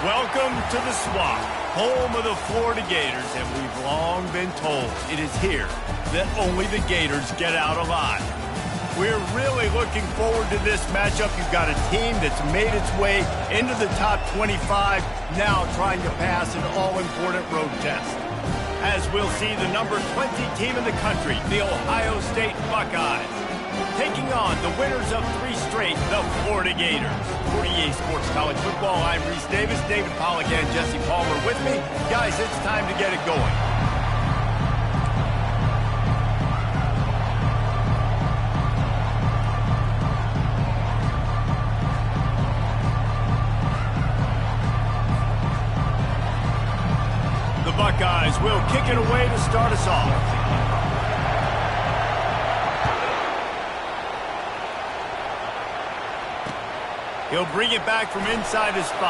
Welcome to the Swamp, home of the Florida Gators, and we've long been told it is here that only the Gators get out alive. We're really looking forward to this matchup. You've got a team that's made its way into the top 25, now trying to pass an all-important road test. As we'll see the number 20 team in the country, the Ohio State Buckeyes, taking on the winners of 3 straight, the Florida Gators. For EA Sports College Football, I'm Reese Davis, David Pollack, and Jesse Palmer with me. Guys, it's time to get it going. The Buckeyes will kick it away to start us off. He'll bring it back from inside his 5.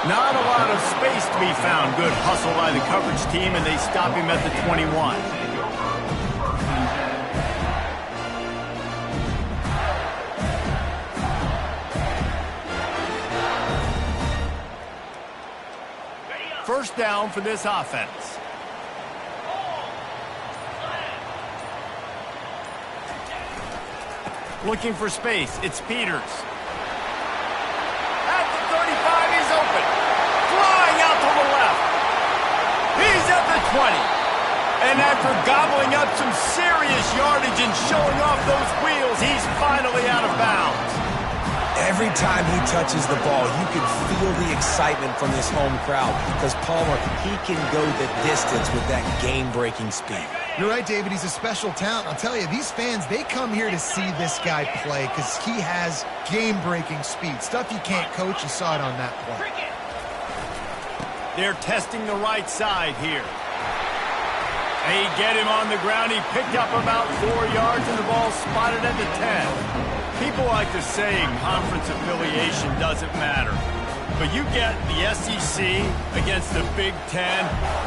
Not a lot of space to be found. Good hustle by the coverage team, and they stop him at the 21. First down for this offense. Looking for space. It's Peters. At the 35, he's open. Flying out to the left. He's at the 20. And after gobbling up some serious yardage and showing off those wheels, he's finally out of bounds. Every time he touches the ball, you can feel the excitement from this home crowd because Palmer, he can go the distance with that game-breaking speed. You're right, David. He's a special talent. I'll tell you, these fans, they come here to see this guy play because he has game-breaking speed. Stuff you can't coach. You saw it on that play. They're testing the right side here. They get him on the ground. He picked up about 4 yards, and the ball spotted at the 10. People like to say conference affiliation doesn't matter. But you get the SEC against the Big Ten,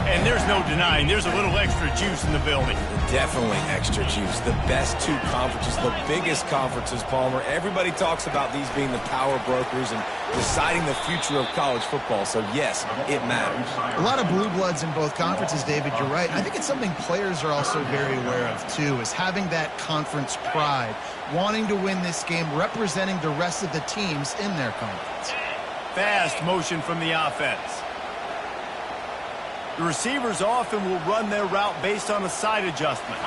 and there's no denying there's a little extra juice in the building. Definitely extra juice. The best 2 conferences, the biggest conferences, Palmer. Everybody talks about these being the power brokers and deciding the future of college football. So, yes, it matters. A lot of blue bloods in both conferences, David. You're right. I think it's something players are also very aware of, too, is having that conference pride, wanting to win this game, representing the rest of the teams in their conference. Fast motion from the offense. The receivers often will run their route based on a side adjustment.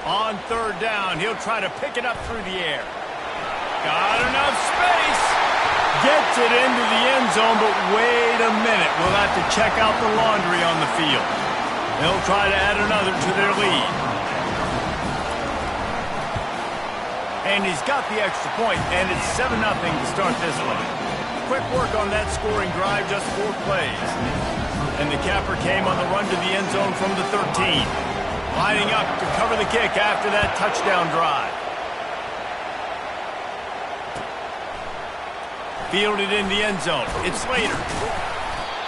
On 3rd down, he'll try to pick it up through the air. Got enough space. Gets it into the end zone, but wait a minute. We'll have to check out the laundry on the field. They'll try to add another to their lead. And he's got the extra point, and it's 7-0 to start this one. Quick work on that scoring drive, just 4 plays. And the capper came on the run to the end zone from the 13. Lining up to cover the kick after that touchdown drive. Fielded in the end zone. It's Slater.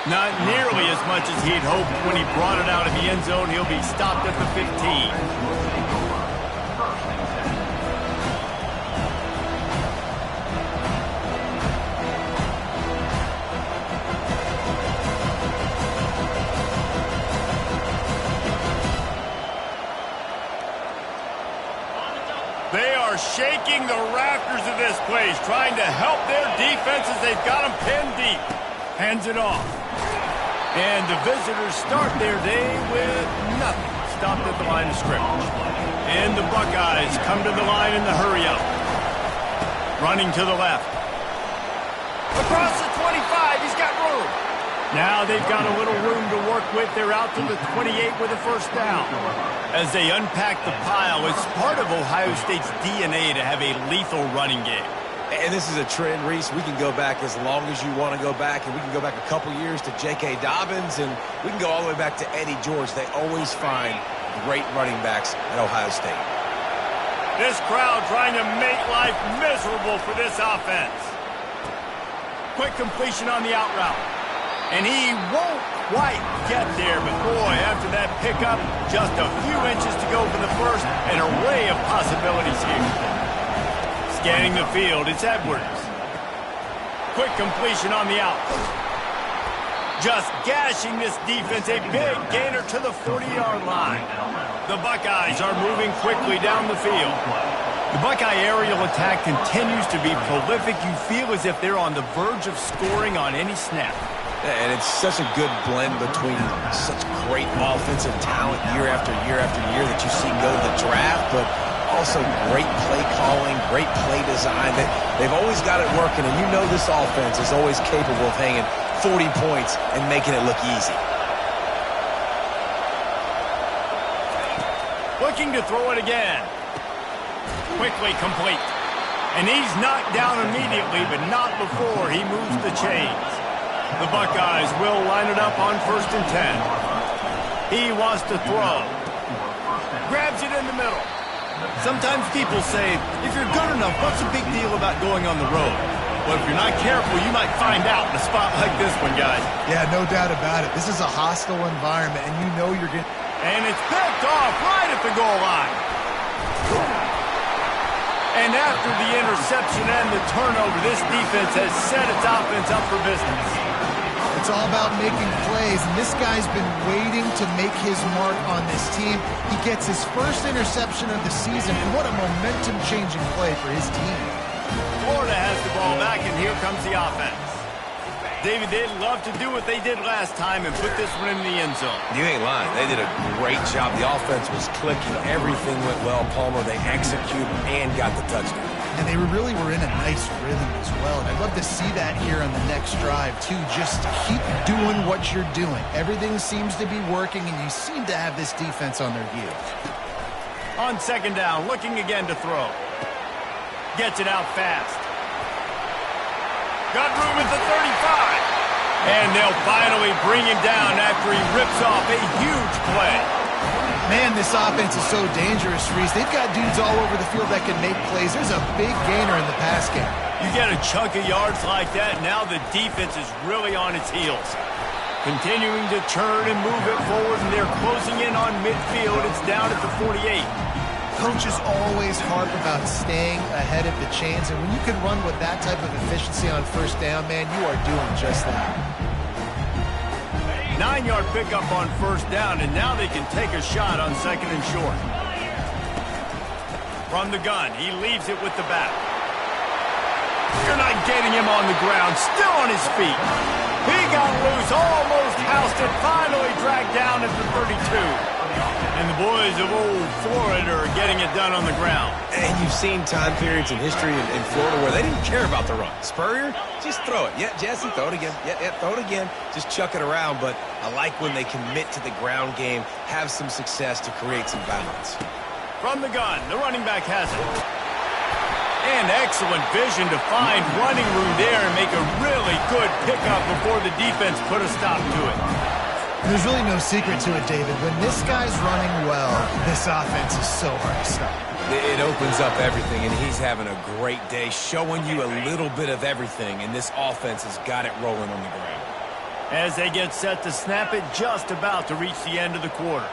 Not nearly as much as he'd hoped when he brought it out of the end zone. He'll be stopped at the 15. They are shaking the rafters of this place, trying to help their defense as they've got them pinned deep. Hands it off. And the visitors start their day with nothing. Stopped at the line of scrimmage. And the Buckeyes come to the line in the hurry-up. Running to the left. Across the 25, he's got room. Now they've got a little room to work with. They're out to the 28 with a first down. As they unpack the pile, it's part of Ohio State's DNA to have a lethal running game. And this is a trend, Reese. We can go back as long as you want to go back, and we can go back a couple years to J.K. Dobbins, and we can go all the way back to Eddie George. They always find great running backs at Ohio State. This crowd trying to make life miserable for this offense. Quick completion on the out route. And he won't quite get there, but boy, after that pickup, just a few inches to go for the first. An array of possibilities here. Scanning the field, it's Edwards. quick completion on the out. Just gashing this defense, a big gainer to the 40-yard line. The Buckeyes are moving quickly down the field. The Buckeye aerial attack continues to be prolific. You feel as if they're on the verge of scoring on any snap. And it's such a good blend between such great offensive talent year after year after year that you see go to the draft, but also great play calling, great play design. They've always got it working, and you know this offense is always capable of hanging 40 points and making it look easy. Looking to throw it again. Quickly complete. And he's knocked down immediately, but not before he moves the chains. The Buckeyes will line it up on 1st and 10. He wants to throw. Grabs it in the middle. Sometimes people say, if you're good enough, what's the big deal about going on the road? Well, if you're not careful, you might find out in a spot like this one, guys. Yeah, no doubt about it. This is a hostile environment, and you know you're going to... And it's picked off right at the goal line. And after the interception and the turnover, this defense has set its offense up for business. It's all about making plays, and this guy's been waiting to make his mark on this team. He gets his first interception of the season, and what a momentum-changing play for his team. Florida has the ball back, and here comes the offense. David, they'd love to do what they did last time and put this one in the end zone. You ain't lying. They did a great job. The offense was clicking. Everything went well, Palmer. They executed and got the touchdown. And they really were in a nice rhythm as well. And I'd love to see that here on the next drive, too. Just keep doing what you're doing. Everything seems to be working, and you seem to have this defense on their heels. On 2nd down, looking again to throw. Gets it out fast. Got room at the 35. And they'll finally bring him down after he rips off a huge play. Man, this offense is so dangerous, Reese. They've got dudes all over the field that can make plays. There's a big gainer in the pass game. You get a chunk of yards like that, now the defense is really on its heels. Continuing to turn and move it forward, and they're closing in on midfield. It's down at the 48. Coaches always harp about staying ahead of the chains, and when you can run with that type of efficiency on 1st down, man, you are doing just that. 9-yard pickup on 1st down, and now they can take a shot on 2nd and short. From the gun, he leaves it with the back. You're not getting him on the ground, still on his feet. He got loose, almost housed it, finally dragged down at the 32. And the boys of old Florida are getting it done on the ground. And you've seen time periods in history in Florida where they didn't care about the run. Spurrier, just throw it. Yeah, Jesse, throw it again. Yeah, throw it again. Just chuck it around. But I like when they commit to the ground game, have some success to create some balance. From the gun, the running back has it. And excellent vision to find running room there and make a really good pickup before the defense put a stop to it. There's really no secret to it, David. When this guy's running well, this offense is so hard to stop. It opens up everything, and he's having a great day, showing you a little bit of everything, and this offense has got it rolling on the ground. As they get set to snap it, just about to reach the end of the quarter.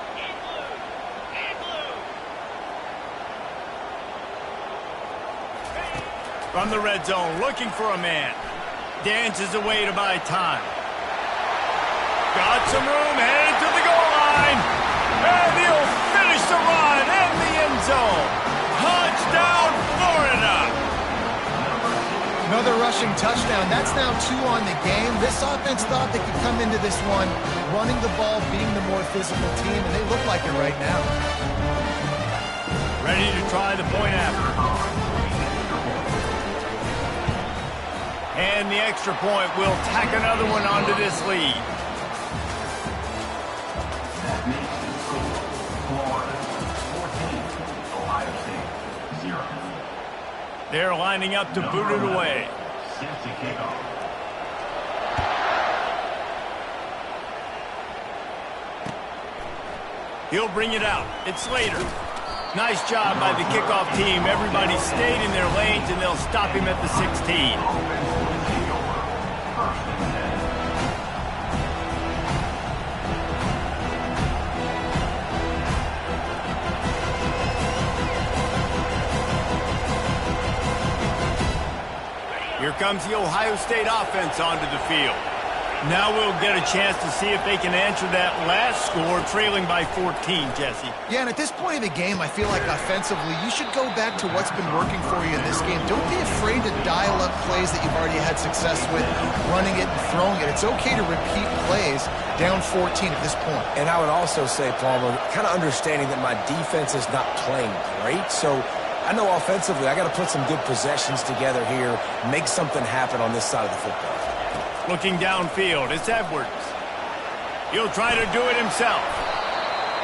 From the red zone, looking for a man. Dances away to buy time. Got some room, headed to the goal line. And he'll finish the run in the end zone. Touchdown, Florida. Another rushing touchdown. That's now 2 on the game. This offense thought they could come into this one running the ball, being the more physical team, and they look like it right now. Ready to try the point after. And the extra point will tack another one onto this lead. They're lining up to boot it away. He'll bring it out. It's Slater. Nice job by the kickoff team. Everybody stayed in their lanes, and they'll stop him at the 16. Here comes the Ohio State offense onto the field. Now we'll get a chance to see if they can answer that last score, trailing by 14, Jesse. Yeah, and at this point of the game, I feel like offensively, you should go back to what's been working for you in this game. Don't be afraid to dial up plays that you've already had success with, running it and throwing it. It's okay to repeat plays down 14 at this point. And I would also say, Palmer, kind of understanding that my defense is not playing great, so I know offensively I got to put some good possessions together here, make something happen on this side of the football. Looking downfield, it's Edwards. He'll try to do it himself.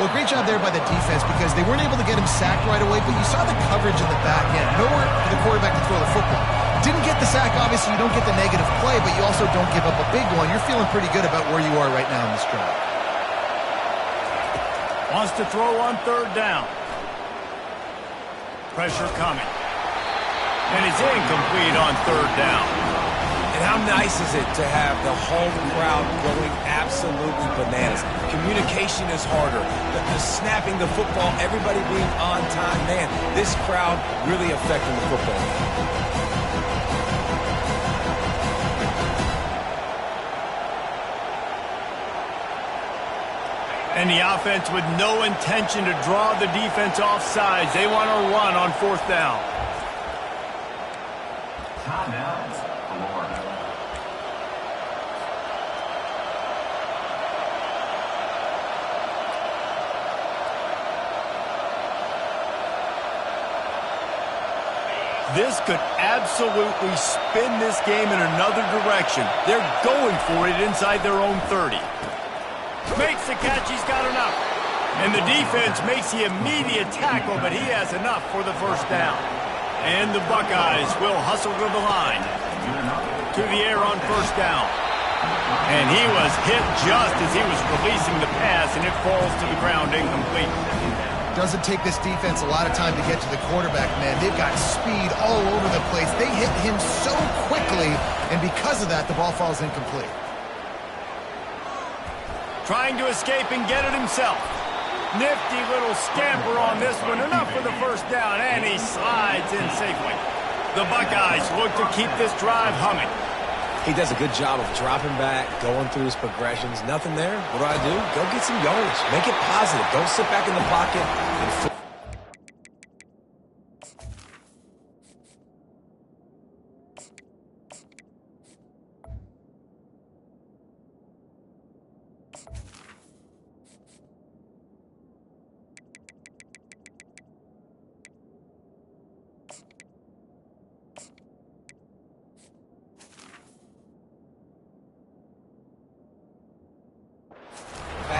Well, great job there by the defense because they weren't able to get him sacked right away, but you saw the coverage in the back end. Nowhere for the quarterback to throw the football. Didn't get the sack, obviously you don't get the negative play, but you also don't give up a big one. You're feeling pretty good about where you are right now in this drive. Wants to throw on third down. Pressure coming. And it's incomplete on third down. And how nice is it to have the home crowd going absolutely bananas? Communication is harder. The snapping the football, everybody being on time. Man, this crowd really affecting the football. And the offense with no intention to draw the defense off sides. They want to run on fourth down. Timeout. This could absolutely spin this game in another direction. They're going for it inside their own 30. Makes the catch, he's got enough. And the defense makes the immediate tackle, but he has enough for the first down. And the Buckeyes will hustle to the line. To the air on first down. And he was hit just as he was releasing the pass, and it falls to the ground incomplete. Doesn't take this defense a lot of time to get to the quarterback, man. They've got speed all over the place. They hit him so quickly, and because of that, the ball falls incomplete. Trying to escape and get it himself. Nifty little scamper on this one. Enough for the first down, and he slides in safely. The Buckeyes look to keep this drive humming. He does a good job of dropping back, going through his progressions. Nothing there. What do? Go get some yardage. Make it positive. Don't sit back in the pocket and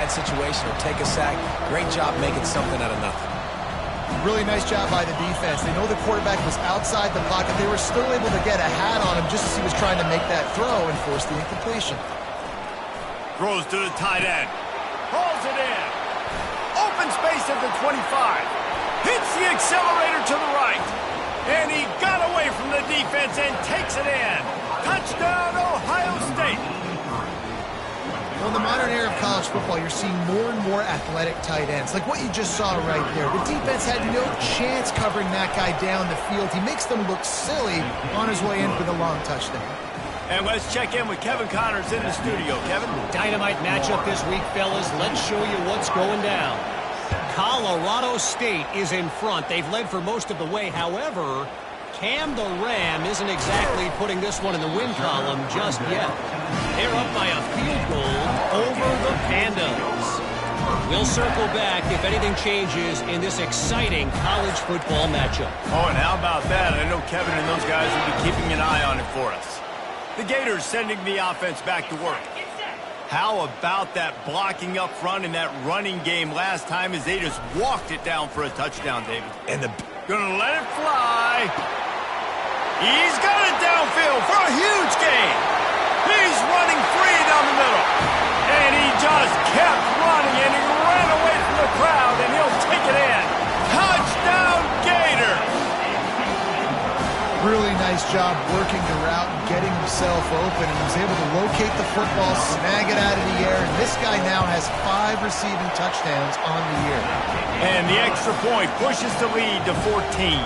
situation or take a sack. Great job making something out of nothing. Really nice job by the defense. They know the quarterback was outside the pocket. They were still able to get a hat on him just as he was trying to make that throw and force the incompletion. Throws to the tight end. Hauls it in. Open space at the 25. Hits the accelerator to the right. And he got away from the defense and takes it in. Touchdown, Ohio State. Well, in the modern era of college football, you're seeing more and more athletic tight ends, like what you just saw right there. The defense had no chance covering that guy down the field. He makes them look silly on his way in for the long touchdown. And let's check in with Kevin Connors in the studio. Kevin? Dynamite matchup this week, fellas. Let's show you what's going down. Colorado State is in front. They've led for most of the way. However, Cam the Ram isn't exactly putting this one in the win column just yet. They're up by a field goal over the Pandas. We'll circle back if anything changes in this exciting college football matchup. Oh, and how about that? I know Kevin and those guys will be keeping an eye on it for us. The Gators sending the offense back to work. How about that blocking up front in that running game last time as they just walked it down for a touchdown, David? And Gonna let it fly. He's got it downfield for a huge gain. He's running free down the middle. And he just kept running, and he ran away from the crowd, and he'll take it in. Touchdown, Gator! Really nice job working the route and getting himself open, and he was able to locate the football, snag it out of the air, and this guy now has 5 receiving touchdowns on the year. And the extra point pushes the lead to 14.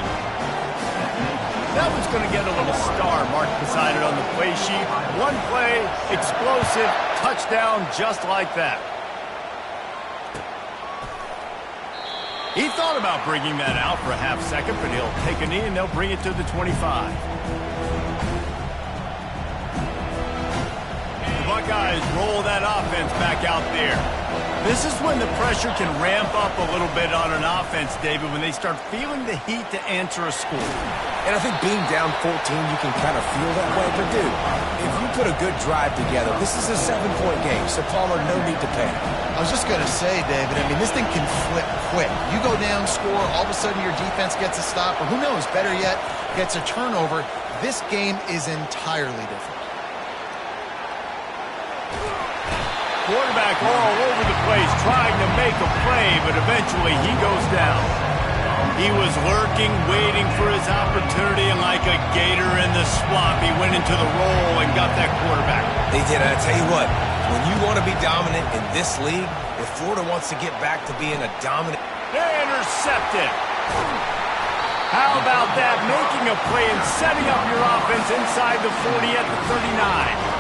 That one's going to get a little star marked beside it on the play sheet. One play, explosive, touchdown, just like that. He thought about bringing that out for a half second, but he'll take a knee and they'll bring it to the 25. The Buckeyes roll that offense back out there. This is when the pressure can ramp up a little bit on an offense, David, when they start feeling the heat to answer a score. And I think being down 14, you can kind of feel that way. But, dude, if you put a good drive together, this is a 7-point game, so Palmer, no need to panic. I was just going to say, David, I mean, this thing can flip quick. You go down, score, all of a sudden your defense gets a stop, or who knows, better yet, gets a turnover. This game is entirely different. Quarterback all over the place, trying to make a play, but eventually he goes down. He was lurking, waiting for his opportunity, and like a gator in the swamp, he went into the roll and got that quarterback. They did. I tell you what, when you want to be dominant in this league, if Florida wants to get back to being a dominant... Intercepted. How about that? Making a play and setting up your offense inside the 40 at the 39.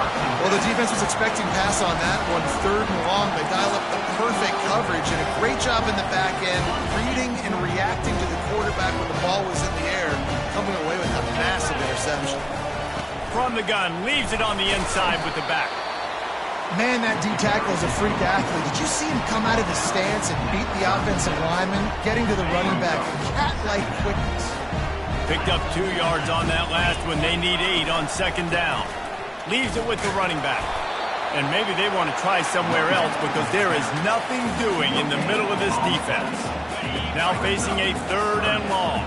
Well, the defense was expecting pass on that one, 3rd and long. They dial up the perfect coverage and a great job in the back end, reading and reacting to the quarterback when the ball was in the air, coming away with a massive interception. From the gun, leaves it on the inside with the back. Man, that D-tackle is a freak athlete. Did you see him come out of his stance and beat the offensive lineman, getting to the running back? Cat-like quickness. Picked up 2 yards on that last one. They need 8 on 2nd down. Leaves it with the running back. And maybe they want to try somewhere else because there is nothing doing in the middle of this defense. Now facing a 3rd and long.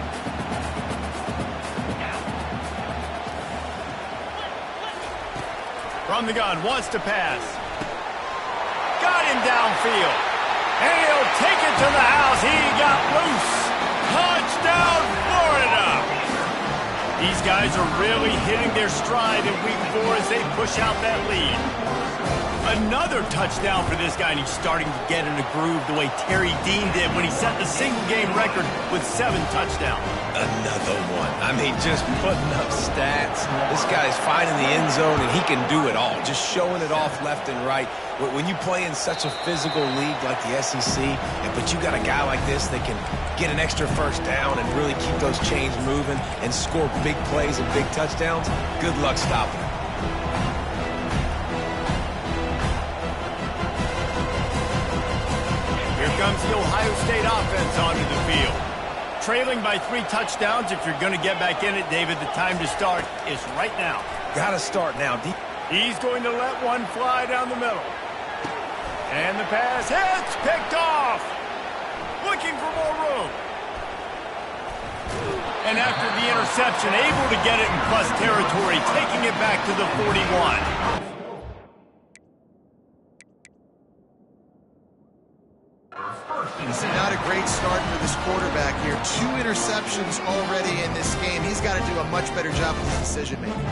From the gun, wants to pass. Got him downfield. And he'll take it to the house. He got loose. Touchdown, Florida! These guys are really hitting their stride in week 4 as they push out that lead. Another touchdown for this guy, and he's starting to get in a groove the way Terry Dean did when he set the single-game record with 7 touchdowns. Another one. I mean, just putting up stats. This guy's finding the end zone, and he can do it all, just showing it off left and right. But when you play in such a physical league like the SEC, but you got a guy like this that can get an extra 1st down and really keep those chains moving and score big plays and big touchdowns, good luck stopping him. Here comes the Ohio State offense onto the field. Trailing by 3 touchdowns. If you're going to get back in it, David, the time to start is right now. Got to start now. He's going to let one fly down the middle. And the pass hits, picked off. Looking for more room. And after the interception, able to get it in plus territory, taking it back to the 41. This is not a great start for this quarterback here. 2 interceptions already in this game. He's got to do a much better job with his decision-making.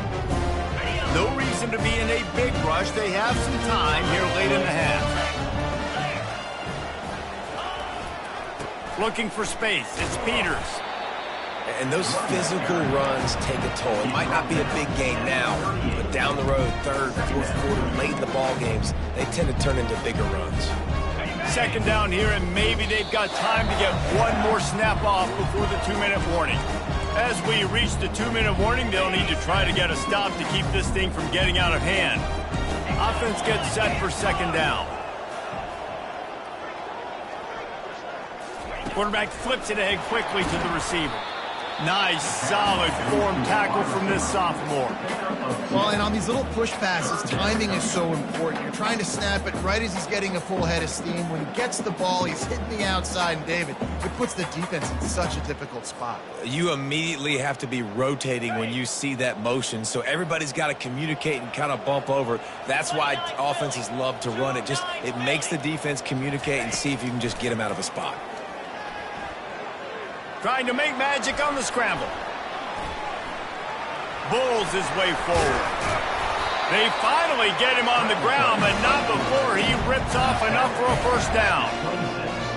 No reason to be in a big rush. They have some time here late in the half. Looking for space. It's Peters. And those physical runs take a toll. It might not be a big game now, but down the road, 3rd, 4th quarter, late in the ball games, they tend to turn into bigger runs. 2nd down here, and maybe they've got time to get one more snap off before the 2-minute warning. As we reach the 2-minute warning, they'll need to try to get a stop to keep this thing from getting out of hand. Offense gets set for 2nd down. Quarterback flips it ahead quickly to the receiver. Nice, solid form tackle from this sophomore. Well, and on these little push passes, timing is so important. You're trying to snap it right as he's getting a full head of steam. When he gets the ball, he's hitting the outside, and David, it puts the defense in such a difficult spot. You immediately have to be rotating when you see that motion, so everybody's got to communicate and kind of bump over. That's why offenses love to run it. It makes the defense communicate and see if you can just get him out of a spot. Trying to make magic on the scramble. Bulls his way forward. They finally get him on the ground, but not before he rips off off enough for a first down.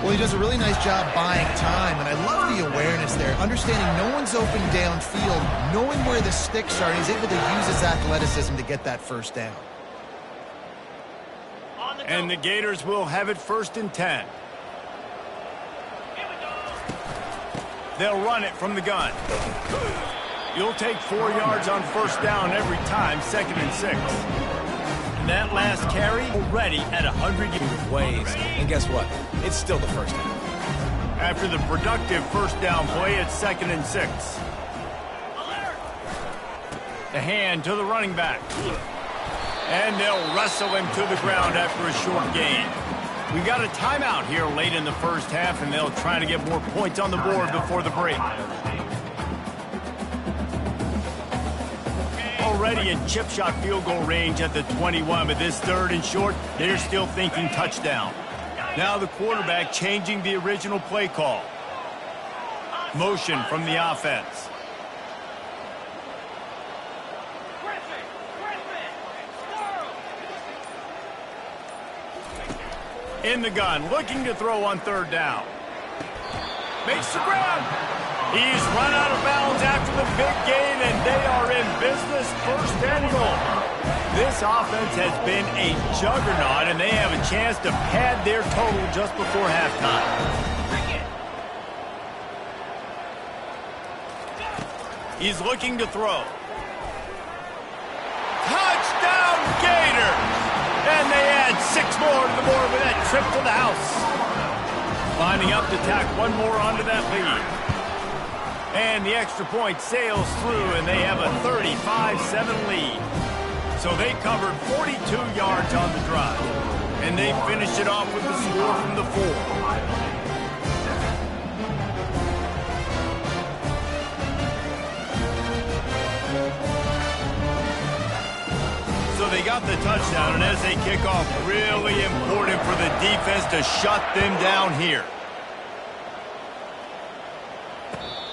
Well, he does a really nice job buying time, and I love the awareness there, understanding no one's open downfield, knowing where the sticks are, and he's able to use his athleticism to get that first down. And the Gators will have it 1st and 10. They'll run it from the gun. You'll take 4 yards on first down every time, 2nd and 6. And that last carry already at 100 ways. And guess what? It's still the first down. After the productive first down play, it's 2nd and 6. The hand to the running back. And they'll wrestle him to the ground after a short gain. We got a timeout here late in the first half, and they'll try to get more points on the board before the break. Already in chip shot field goal range at the 21, but this 3rd and short, they're still thinking touchdown. Now the quarterback changing the original play call. Motion from the offense. In the gun, looking to throw on 3rd down. Makes the grab. He's run out of bounds after the big gain, and they are in business, 1st and goal. This offense has been a juggernaut, and they have a chance to pad their total just before halftime. He's looking to throw. Touchdown, Gators! And they add 6 more to the board with that trip to the house. Lining up to tack 1 more onto that lead. And the extra point sails through, and they have a 35-7 lead. So they covered 42 yards on the drive. And they finished it off with the score from the 4. So they got the touchdown, and as they kick off, really important for the defense to shut them down here.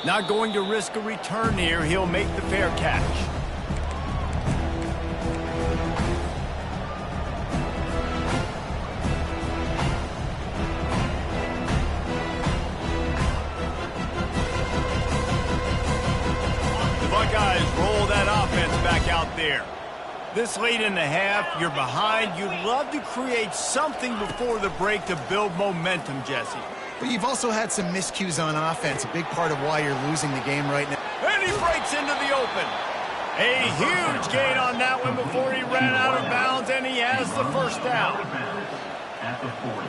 Not going to risk a return here. He'll make the fair catch. The Buckeyes roll that offense back out there. This late in the half, you're behind. You'd love to create something before the break to build momentum, Jesse. But you've also had some miscues on offense, a big part of why you're losing the game right now. And he breaks into the open. A huge gain on that one before he ran out of bounds, and he has the first down. At the 40.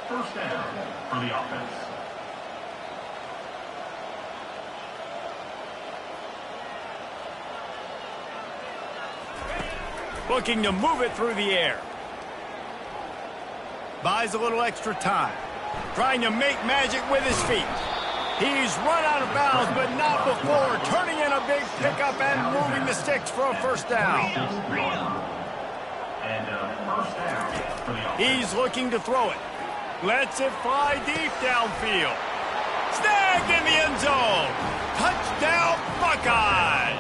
First down for the offense. Looking to move it through the air. Buys a little extra time. Trying to make magic with his feet. He's run out of bounds, but not before. Turning in a big pickup and moving the sticks for a first down. He's looking to throw it. Lets it fly deep downfield. Snagged in the end zone. Touchdown, Buckeyes.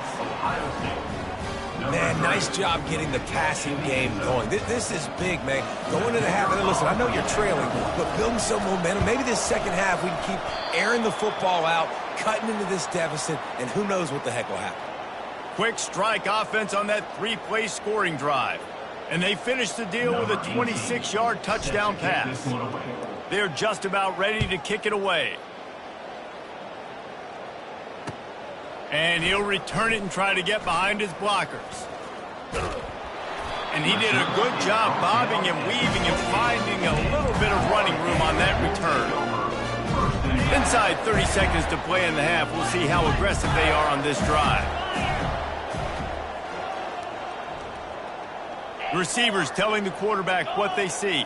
Man, nice job getting the passing game going. This is big, man. Going into the half, and listen, I know you're trailing, but building some momentum. Maybe this second half we can keep airing the football out, cutting into this deficit, and who knows what the heck will happen. Quick strike offense on that 3-play scoring drive. And they finish the deal with a 26-yard touchdown pass. They're just about ready to kick it away. And he'll return it and try to get behind his blockers. And he did a good job bobbing and weaving and finding a little bit of running room on that return. Inside 30 seconds to play in the half. We'll see how aggressive they are on this drive. Receivers telling the quarterback what they see.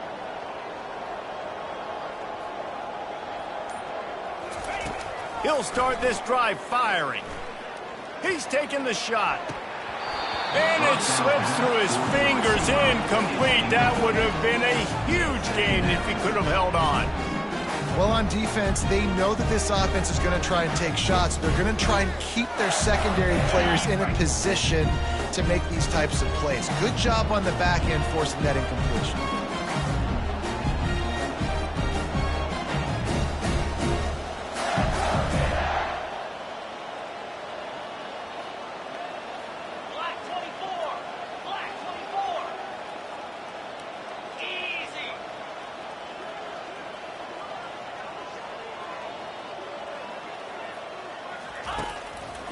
He'll start this drive firing. He's taking the shot. And it slips through his fingers, incomplete. That would have been a huge gain if he could have held on. Well, on defense, they know that this offense is going to try and take shots. They're going to try and keep their secondary players in a position to make these types of plays. Good job on the back end forcing that incompletion.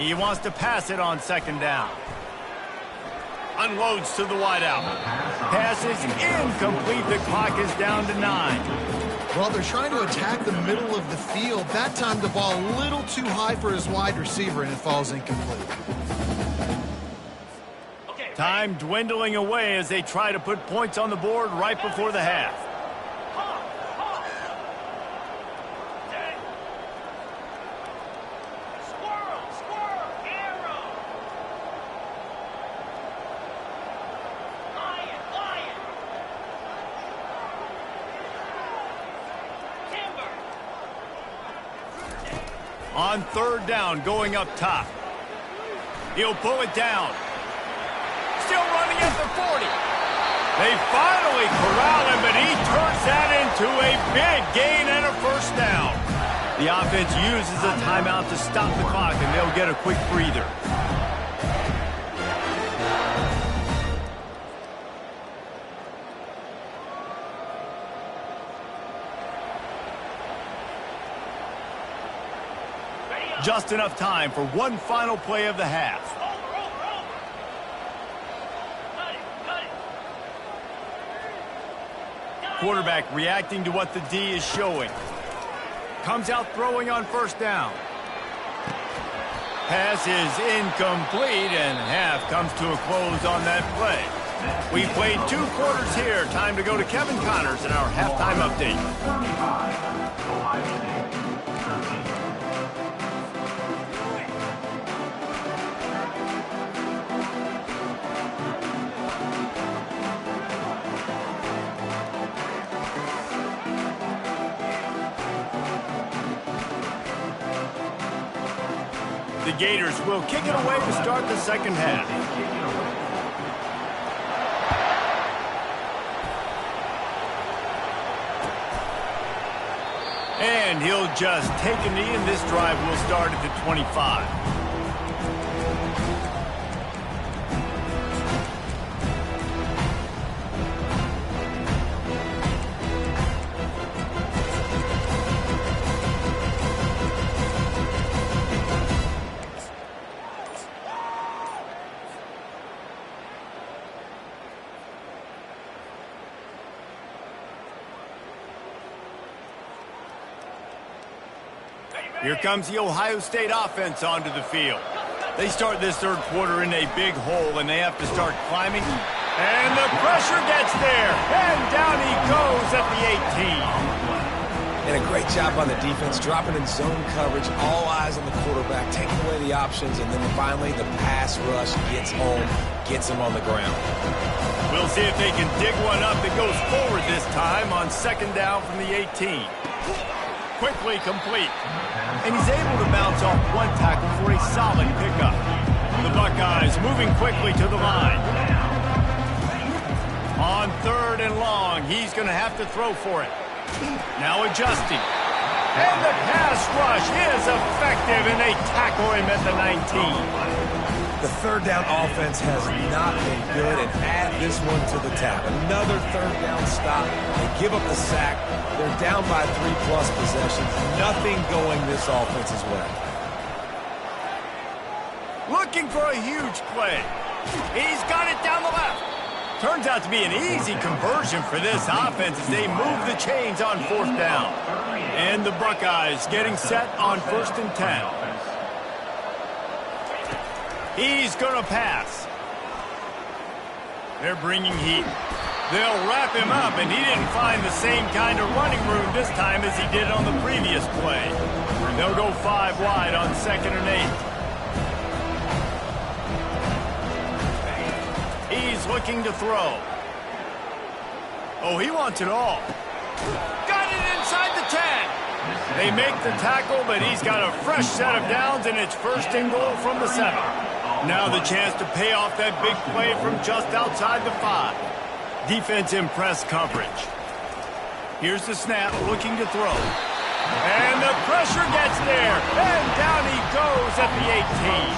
He wants to pass it on second down. Unloads to the wideout. Pass is incomplete. The clock is down to 9. Well, they're trying to attack the middle of the field. That time the ball a little too high for his wide receiver, and it falls incomplete. Time dwindling away as they try to put points on the board right before the half. On third down, going up top. He'll pull it down. Still running at the 40. They finally corral him, but he turns that into a big gain and a first down. The offense uses a timeout to stop the clock, and they'll get a quick breather. Just enough time for one final play of the half. Quarterback reacting to what the D is showing. Comes out throwing on first down. Pass is incomplete, and half comes to a close on that play. We played 2 quarters here. Time to go to Kevin Connors in our halftime update. The Gators will kick it away to start the second half. And he'll just take a knee, and this drive will start at the 25. Here comes the Ohio State offense onto the field. They start this third quarter in a big hole, and they have to start climbing. And the pressure gets there, and down he goes at the 18. And a great job on the defense, dropping in zone coverage, all eyes on the quarterback, taking away the options, and then finally the pass rush gets home, gets him on the ground. We'll see if they can dig one up that goes forward this time on second down from the 18. Quickly complete. And he's able to bounce off one tackle for a solid pickup. The Buckeyes moving quickly to the line. On third and long, he's going to have to throw for it. Now adjusting. And the pass rush is effective, and they tackle him at the 19. The third down offense has not been good, and add this one to the tab. Another third down stop. They give up the sack. They're down by 3+ possessions. Nothing going this offense's way. Looking for a huge play. He's got it down the left. Turns out to be an easy conversion for this offense as they move the chains on fourth down. And the Buckeyes getting set on 1st and 10. He's going to pass. They're bringing heat. They'll wrap him up, and he didn't find the same kind of running room this time as he did on the previous play. They'll go 5 wide on 2nd and 8. He's looking to throw. Oh, he wants it all. Got it inside the 10. They make the tackle, but he's got a fresh set of downs, and it's 1st and goal from the 7. Now the chance to pay off that big play from just outside the 5. Defense in press coverage. Here's the snap, looking to throw. And the pressure gets there, and down he goes at the 18.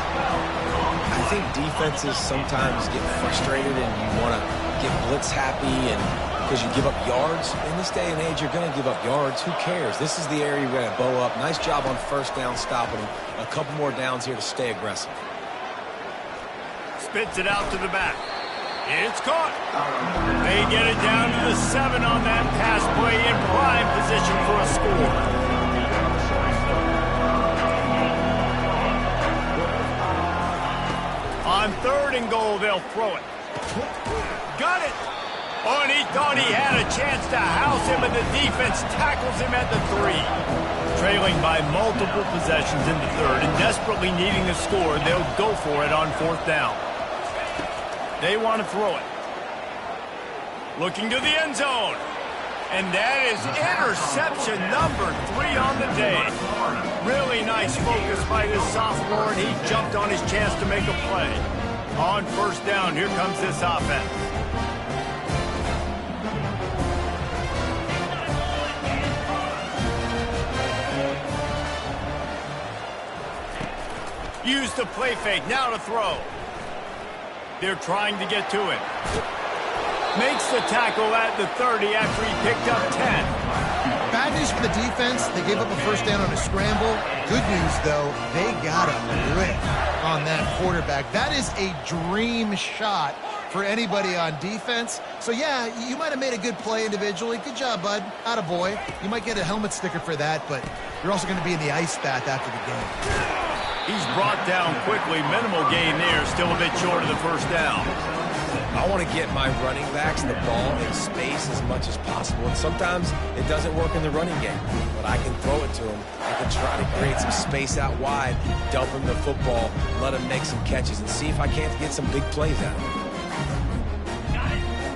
I think defenses sometimes get frustrated, and you want to get blitz happy and because you give up yards. In this day and age, you're going to give up yards. Who cares? This is the area you're going to bow up. Nice job on first down stopping him. A couple more downs here to stay aggressive. Spits it out to the back. It's caught. They get it down to the 7 on that pass play in prime position for a score. On 3rd and goal, they'll throw it. Got it. Oh, and he thought he had a chance to house him, and the defense tackles him at the 3. Trailing by multiple possessions in the 3rd and desperately needing a score, they'll go for it on 4th down. They want to throw it. Looking to the end zone. And that is interception number 3 on the day. Really nice focus by this sophomore, and he jumped on his chance to make a play. On 1st down, here comes this offense. Use the play fake, now to throw. They're trying to get to it. Makes the tackle at the 30 after he picked up 10. Bad news for the defense. They gave up a first down on a scramble. Good news, though, they got a lick on that quarterback. That is a dream shot for anybody on defense. So, yeah, you might have made a good play individually. Good job, bud. Attaboy. You might get a helmet sticker for that, but you're also going to be in the ice bath after the game. He's brought down quickly. Minimal gain there. Still a bit short of the first down. I want to get my running backs the ball in space as much as possible. And sometimes it doesn't work in the running game. But I can throw it to them. I can try to create some space out wide, dump him the football, let him make some catches, and see if I can't get some big plays out of him.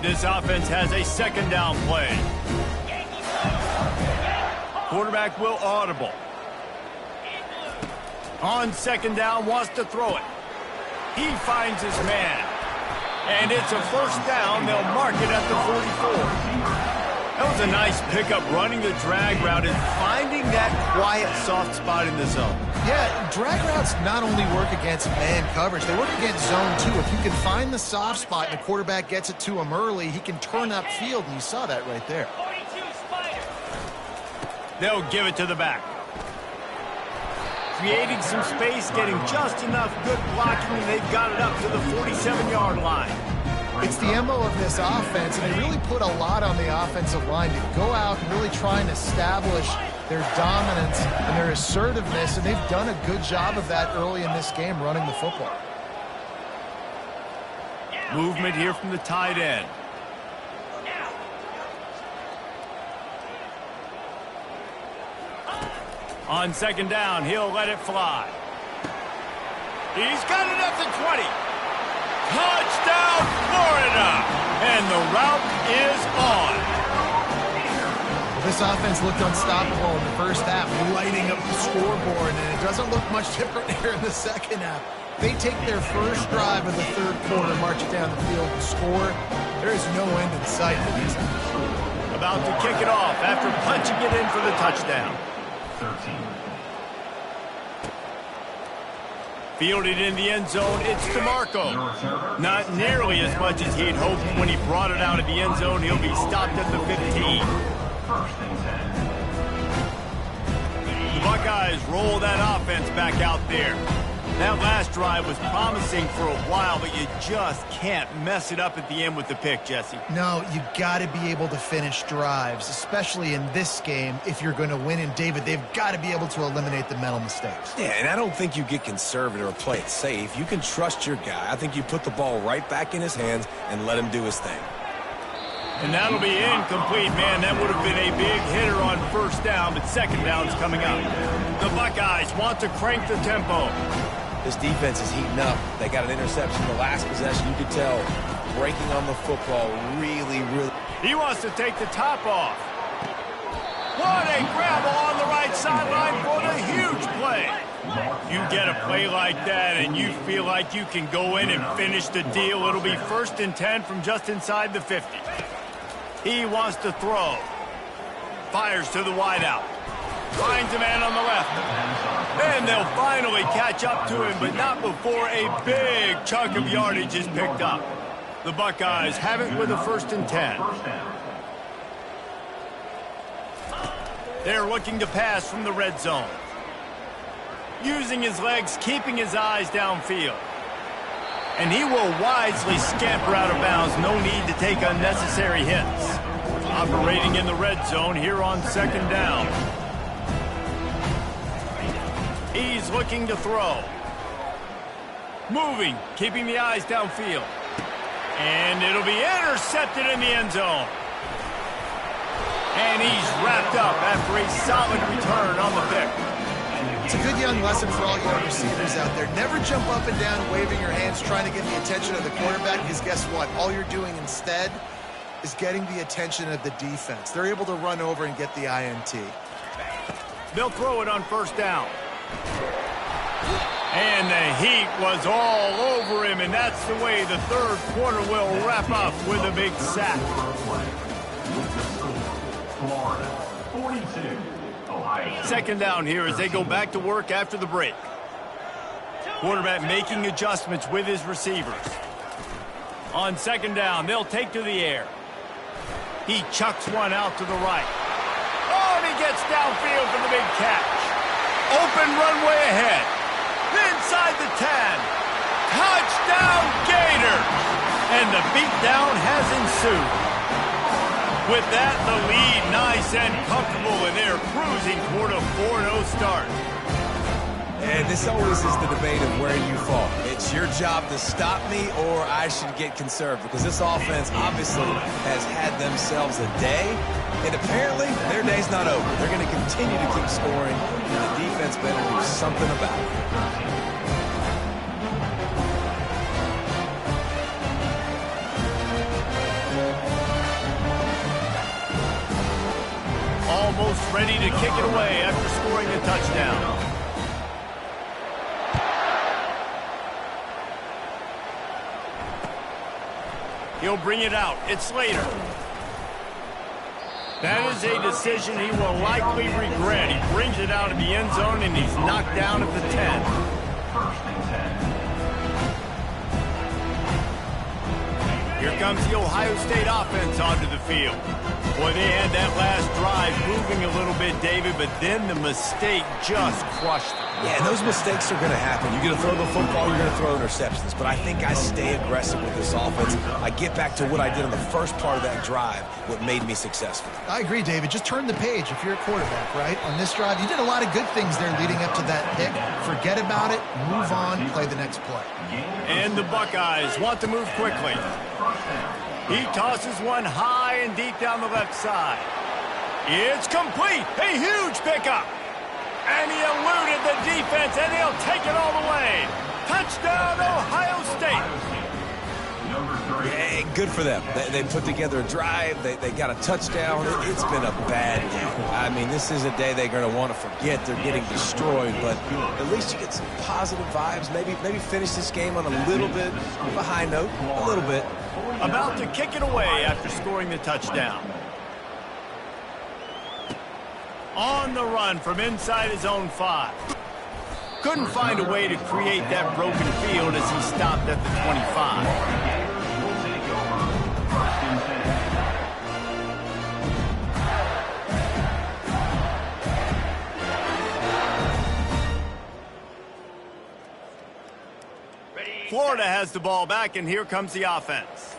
This offense has a 2nd down play. Quarterback will audible. On 2nd down, wants to throw it. He finds his man. And it's a 1st down. They'll mark it at the 44. That was a nice pickup, running the drag route and finding that quiet, soft spot in the zone. Yeah, drag routes not only work against man coverage, they work against zone too. If you can find the soft spot and the quarterback gets it to him early, he can turn upfield, and you saw that right there. They'll give it to the back. Creating some space, getting just enough good blocking, and they've got it up to the 47-yard line. It's the MO of this offense, and they really put a lot on the offensive line to go out and really try and establish their dominance and their assertiveness, and they've done a good job of that early in this game, running the football. Movement here from the tight end. On 2nd down, he'll let it fly. He's got it at the 20. Touchdown, Florida! And the route is on. Well, this offense looked unstoppable in the first half, lighting up the scoreboard, and it doesn't look much different here in the second half. They take their first drive of the 3rd quarter, march it down the field, and score. There is no end in sight for these guys. About to kick it off after punching it in for the touchdown. 13. Fielded in the end zone, it's DeMarco. Not nearly as much as he'd hoped. When he brought it out of the end zone, he'll be stopped at the 15. 1st and 10. The Buckeyes roll that offense back out there. That last drive was promising for a while, but you just can't mess it up at the end with the pick, Jesse. No, you got to be able to finish drives, especially in this game. If you're going to win, and David, they've got to be able to eliminate the mental mistakes. Yeah, and I don't think you get conservative or play it safe. You can trust your guy. I think you put the ball right back in his hands and let him do his thing. And that'll be incomplete, man. That would have been a big hitter on 1st down, but 2nd down's coming up. The Buckeyes want to crank the tempo. This defense is heating up. They got an interception the last possession. You could tell breaking on the football really. He wants to take the top off. What a grab along the right sideline for the huge play. You get a play like that and you feel like you can go in and finish the deal. It'll be 1st and 10 from just inside the 50. He wants to throw. Fires to the wideout. Finds a man on the left. And they'll finally catch up to him, but not before a big chunk of yardage is picked up. The Buckeyes have it with a 1st and 10. They're looking to pass from the red zone. Using his legs, keeping his eyes downfield. And he will wisely scamper out of bounds. No need to take unnecessary hits. Operating in the red zone here on second down. He's looking to throw. Moving, keeping the eyes downfield. And it'll be intercepted in the end zone. And he's wrapped up after a solid return on the pick. It's a good young lesson for all young receivers out there. Never jump up and down waving your hands trying to get the attention of the quarterback, because guess what? All you're doing instead is getting the attention of the defense. They're able to run over and get the INT. They'll throw it on first down. And the heat was all over him, and that's the way the third quarter will wrap up with a big sack. Florida, 42. Ohio. Second down here as they go back to work after the break. Quarterback making adjustments with his receivers. On second down, they'll take to the air. He chucks one out to the right. Oh, and he gets downfield for the big catch. Open runway ahead. Inside the 10. Touchdown, Gators! And the beatdown has ensued. With that, the lead nice and comfortable, and they're cruising toward a 4-0 start. And this always is the debate of where you fall. It's your job to stop me, or I should get conserved, because this offense obviously has had themselves a day, and apparently their day's not over. They're going to continue to keep scoring, and the defense better do something about it. Almost ready to kick it away after scoring a touchdown. He'll bring it out. It's Slater. That is a decision he will likely regret. He brings it out of the end zone, and he's knocked down at the 10. First and 10. Here comes the Ohio State offense onto the field. Boy, they had that last drive moving a little bit, David, but then the mistake just crushed them. Yeah, and those mistakes are going to happen. You're going to throw the football, you're going to throw interceptions. But I think I stay aggressive with this offense. I get back to what I did in the first part of that drive, what made me successful. I agree, David. Just turn the page if you're a quarterback, right? On this drive, you did a lot of good things there leading up to that pick. Forget about it, move on, play the next play. And the Buckeyes want to move quickly. He tosses one high and deep down the left side. It's complete. A huge pickup. And he eluded the defense, and he'll take it all the way. Touchdown, Ohio State. Yeah, good for them. They put together a drive. They got a touchdown. It's been a bad day. I mean, this is a day they're going to want to forget. They're getting destroyed, but at least you get some positive vibes. Maybe finish this game on a little bit of a high note, a little bit. About to kick it away after scoring the touchdown. On the run from inside his own 5. Couldn't find a way to create that broken field as he stopped at the 25. Florida has the ball back, and here comes the offense.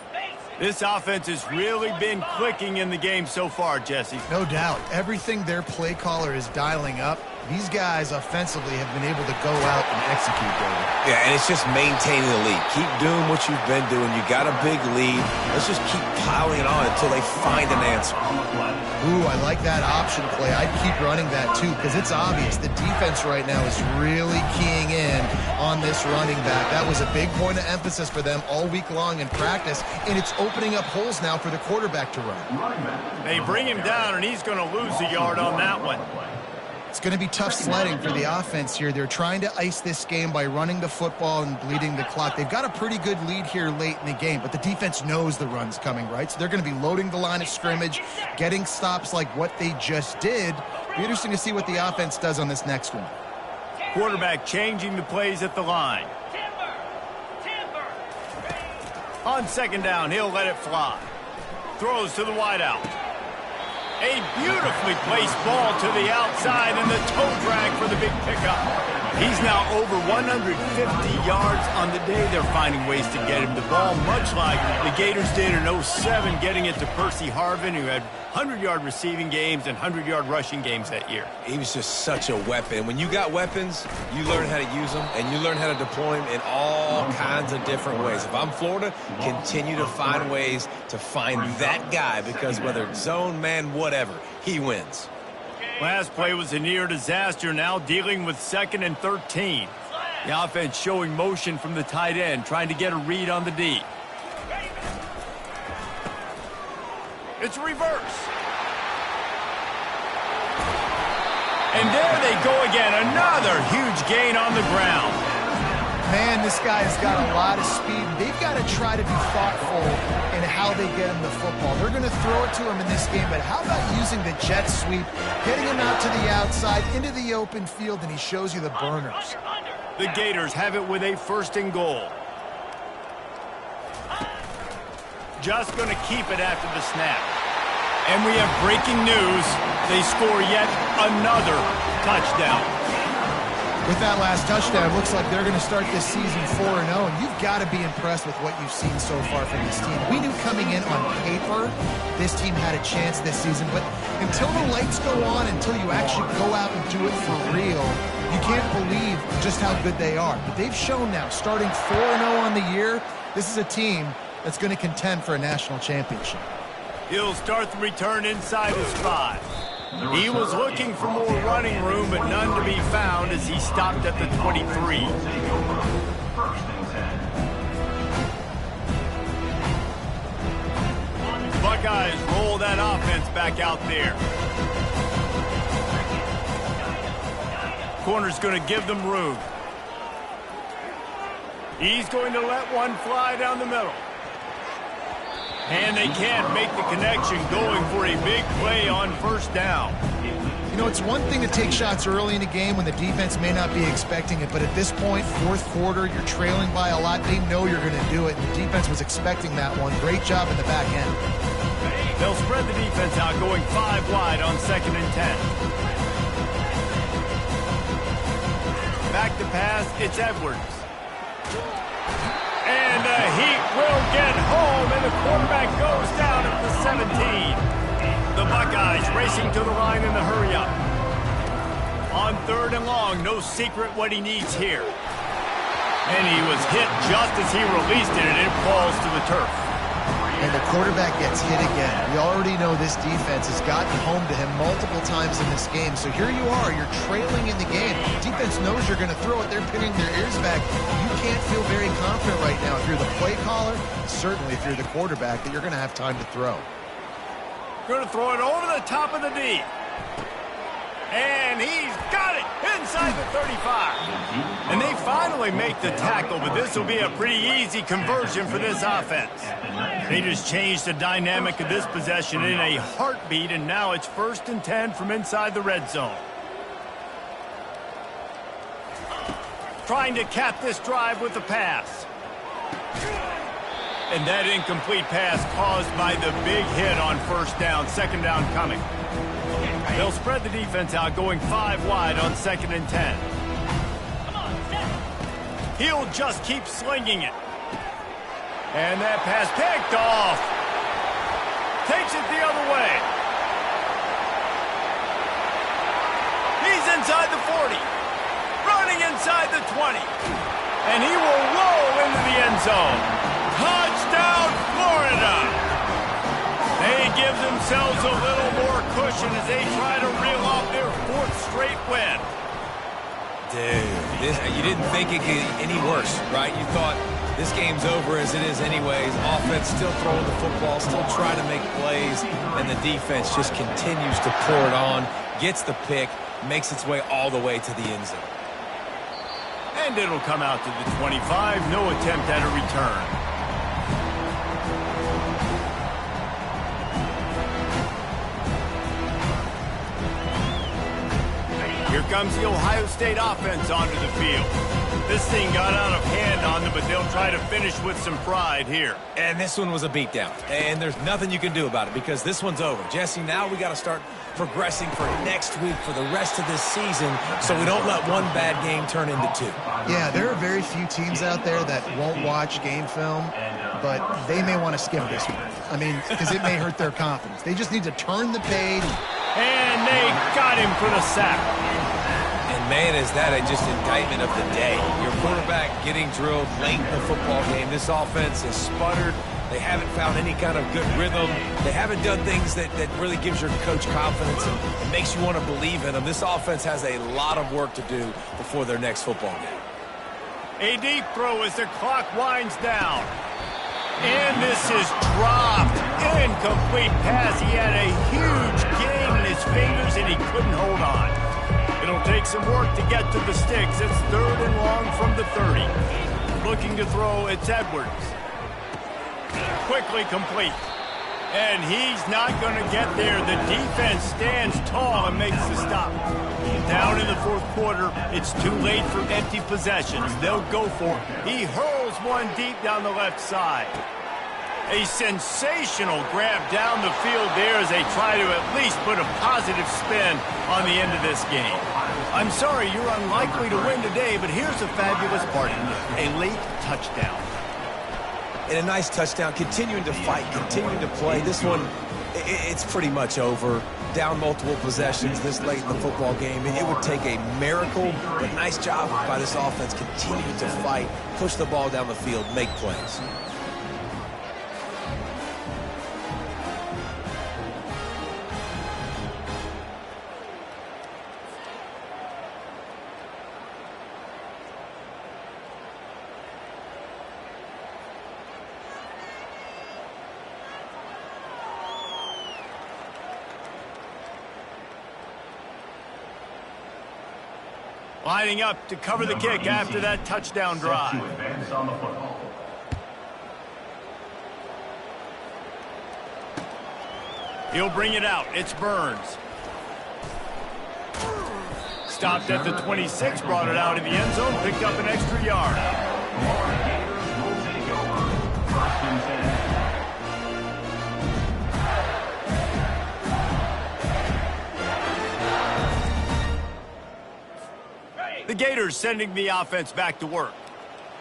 This offense has really been clicking in the game so far, Jesse. No doubt. Everything their play caller is dialing up, these guys offensively have been able to go out and execute, David. Yeah, and it's just maintaining the lead. Keep doing what you've been doing. You got a big lead. Let's just keep piling it on until they find an answer. Ooh, I like that option play. I'd keep running that, too, because it's obvious the defense right now is really keying in on this running back. That was a big point of emphasis for them all week long in practice, and it's opening up holes now for the quarterback to run. They bring him down, and he's going to lose a yard on that one. It's going to be tough sledding for the offense here. They're trying to ice this game by running the football and bleeding the clock. They've got a pretty good lead here late in the game, but the defense knows the run's coming, right? So they're going to be loading the line of scrimmage, getting stops like what they just did. Be interesting to see what the offense does on this next one. Quarterback changing the plays at the line. On second down, he'll let it fly. Throws to the wideout. A beautifully placed ball to the outside and the toe drag for the big pickup. He's now over 150 yards on the day. They're finding ways to get him the ball, much like the Gators did in 07, getting it to Percy Harvin, who had 100-yard receiving games and 100-yard rushing games that year. He was just such a weapon. When you got weapons, you learn how to use them, and you learn how to deploy them in all kinds of different ways. If I'm Florida, continue to find ways to find that guy, because whether it's zone, man, whatever, he wins. Last play was a near disaster, now dealing with 2nd and 13. The offense showing motion from the tight end, trying to get a read on the D. It's a reverse. And there they go again, another huge gain on the ground. Man, this guy has got a lot of speed. They've got to try to be thoughtful in how they get him the football. They're going to throw it to him in this game, but how about using the jet sweep, getting him out to the outside, into the open field, and he shows you the burners. The Gators have it with a 1st and goal. Just going to keep it after the snap. And we have breaking news. They score yet another touchdown. With that last touchdown, it looks like they're going to start this season 4-0, and you've got to be impressed with what you've seen so far from this team. We knew coming in on paper this team had a chance this season, but until the lights go on, until you actually go out and do it for real, you can't believe just how good they are. But they've shown now, starting 4-0 on the year, this is a team that's going to contend for a national championship. He'll start the return inside his 5. He was looking for more running room, but none to be found as he stopped at the 23. Buckeyes roll that offense back out there. Corner's going to give them room. He's going to let one fly down the middle. And they can't make the connection, going for a big play on 1st down. You know, it's one thing to take shots early in the game when the defense may not be expecting it, but at this point, 4th quarter, you're trailing by a lot. They know you're going to do it, and the defense was expecting that one. Great job in the back end. They'll spread the defense out, going 5 wide on 2nd and 10. Back to pass, it's Edwards. And the Heat will get home, and the quarterback goes down at the 17. The Buckeyes racing to the line in the hurry-up. On 3rd and long, no secret what he needs here. And he was hit just as he released it, and it falls to the turf. And the quarterback gets hit again. We already know this defense has gotten home to him multiple times in this game. So here you are, you're trailing in the game. The defense knows you're going to throw it. They're pinning their ears back. You can't feel very confident right now if you're the play caller, certainly if you're the quarterback, that you're going to have time to throw. Going to throw it over the top of the D. And he's got it inside the 35. And they finally make the tackle, but this will be a pretty easy conversion for this offense. They just changed the dynamic of this possession in a heartbeat, and now it's 1st and 10 from inside the red zone. Trying to cap this drive with the pass. And that incomplete pass caused by the big hit on 1st down, 2nd down coming. They'll spread the defense out, going 5 wide on 2nd and 10. He'll just keep slinging it. And that pass picked off. Takes it the other way. He's inside the 40. Running inside the 20. And he will roll into the end zone. Touchdown, Florida! They give themselves a little more cushion as they try to reel off their 4th straight win. Dude, you didn't think it could get any worse, right? You thought this game's over as it is anyways. Offense still throwing the football, still trying to make plays, and the defense just continues to pour it on, gets the pick, makes its way all the way to the end zone. And it'll come out to the 25, no attempt at a return. Here comes the Ohio State offense onto the field. This thing got out of hand on them, but they'll try to finish with some pride here. And this one was a beatdown. And there's nothing you can do about it because this one's over. Jesse, now we got to start progressing for next week for the rest of this season so we don't let one bad game turn into two. Yeah, there are very few teams out there that won't watch game film, but they may want to skip this one. I mean, because it may hurt their confidence. They just need to turn the page. And they got him for the sack. And, man, is that just indictment of the day. Your quarterback getting drilled late in the football game. This offense has sputtered. They haven't found any kind of good rhythm. They haven't done things that really gives your coach confidence and makes you want to believe in them. This offense has a lot of work to do before their next football game. A deep throw as the clock winds down. And this is dropped. Incomplete pass. He had a huge gain in his fingers, and he couldn't hold on. It'll take some work to get to the sticks. It's 3rd and long from the 30. Looking to throw, it's Edwards. Quickly complete. And he's not going to get there. The defense stands tall and makes the stop. Down in the 4th quarter, it's too late for empty possessions. They'll go for it. He hurls one deep down the left side. A sensational grab down the field there as they try to at least put a positive spin on the end of this game. I'm sorry, you're unlikely to win today, but here's the fabulous part. A late touchdown. And a nice touchdown, continuing to fight, continuing to play. This one, it's pretty much over. Down multiple possessions this late in the football game. It would take a miracle, but nice job by this offense continuing to fight, push the ball down the field, make plays. Lining up to cover the kick after that touchdown drive. He'll bring it out. It's Burns. Stopped at the 26, brought it out in the end zone, picked up an extra yard. The Gators sending the offense back to work.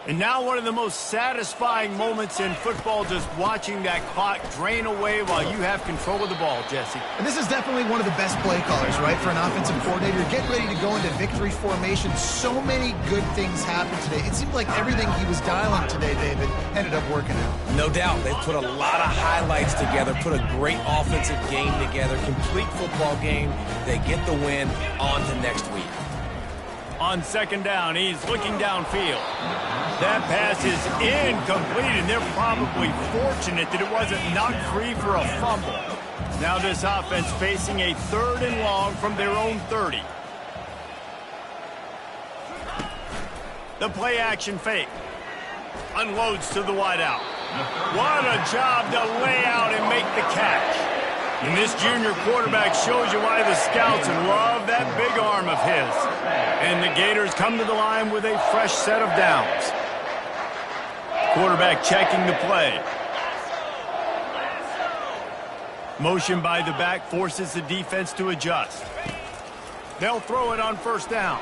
And now one of the most satisfying moments in football, just watching that clock drain away while you have control of the ball, Jesse. And this is definitely one of the best play callers, right, for an offensive coordinator. Getting ready to go into victory formation. So many good things happened today. It seemed like everything he was dialing today, David, ended up working out. No doubt. They put a lot of highlights together, put a great offensive game together, complete football game. They get the win. On to next week. On 2nd down, he's looking downfield. That pass is incomplete, and they're probably fortunate that it wasn't knocked free for a fumble. Now this offense facing a 3rd and long from their own 30. The play action fake. Unloads to the wideout. What a job to lay out and make the catch. And this junior quarterback shows you why the scouts love that big arm of his. And the Gators come to the line with a fresh set of downs. Quarterback checking the play. Motion by the back forces the defense to adjust. They'll throw it on 1st down.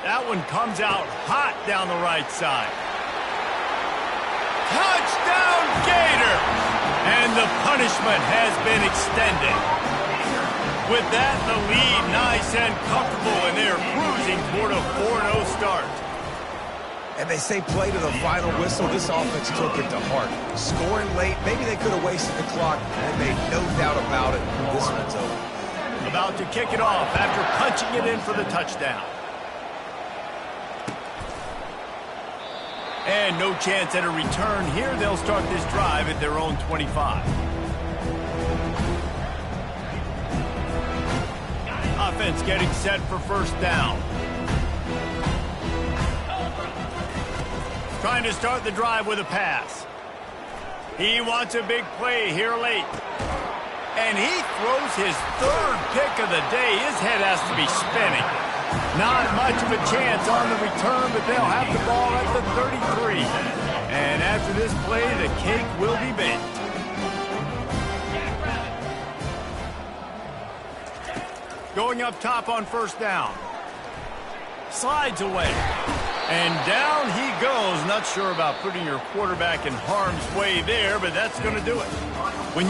That one comes out hot down the right side. Touchdown, Gators! And the punishment has been extended. With that, the lead nice and comfortable, and they're cruising toward a 4-0 start. And they say play to the final whistle. This offense took it to heart. Scoring late, maybe they could have wasted the clock. They made no doubt about it. This one's over. About to kick it off after punching it in for the touchdown. And no chance at a return here. They'll start this drive at their own 25. Offense getting set for 1st down. Trying to start the drive with a pass. He wants a big play here late. And he throws his 3rd pick of the day. His head has to be spinning. Not much of a chance on the return, but they'll have the ball at the 33. And after this play, the cake will be baked. Going up top on first down. Slides away. And down he goes. Not sure about putting your quarterback in harm's way there, but that's going to do it. When you